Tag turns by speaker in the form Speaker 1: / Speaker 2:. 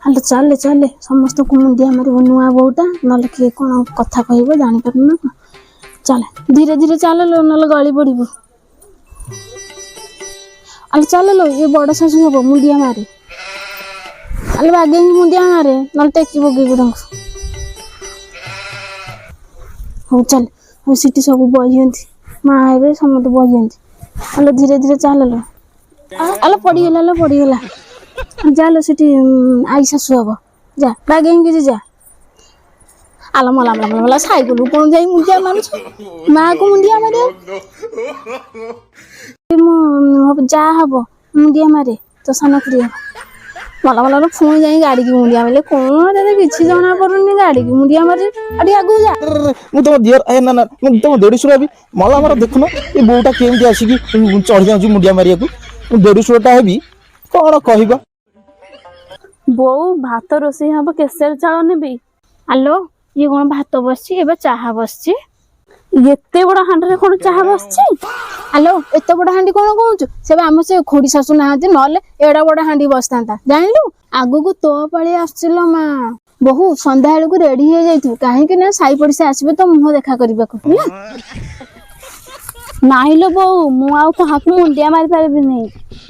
Speaker 1: hello चले चले समस्त को मुंडिया मार नुआ बोटा ना किए कौन कथा कह जापर ना चले धीरे धीरे चल लो ना गली पड़ब अल चल लो ये बड़ शाशु हम मुंडिया मारे अल बागे मुंडिया मारे ना टेक पकड़ हो चल हो सीटी सब बही माँ हे समस्त बही अल धीरे धीरे चल लो अल पड़गला जालो सीटी आई शाशु हम जा बागे जा आला मला मला मला साइकिल कौन जाई मुंडिया मारुछ माँ को मुंडिया मारे जा हम मुंडिया मारे तो सान खुड़ी मला मला फोन जाई गाड़ी की मुंडिया मारे कौन तेरे किसी जना पड़ुनी गाड़ी की मुंडिया मारे अरे आगु जा
Speaker 2: मु तुम दियर ए ना ना मु तुम देडुसुरा भी मला मार देखुनो ये बोटा केमती आसी की चढ़ जाउ मुंडिया मारिया को देडुसुराटा हेबी कौन कहबा
Speaker 1: बो भात रोषे हम केसर चाउल नेबी आलो ये कौन भात बसची एबे चाहा बसची एते बड़ हांडरे कौन चाहा बसची आलो एते बड़ हांडी कौन कहूचु से आम से खोड़ी शाशु नाहांती नले एडा बड़ हांडी बसतांता जानिलु आगु को तो पाळे आछिलो मा बहु संध्या बेलू रेडी हो जाइथु काहे कि ना साई पड़िसा आसीबे तो मुह देखा करबा को ना नाइलो बो मु आउ कहाकु मुंडिया मारि पारबे नहीं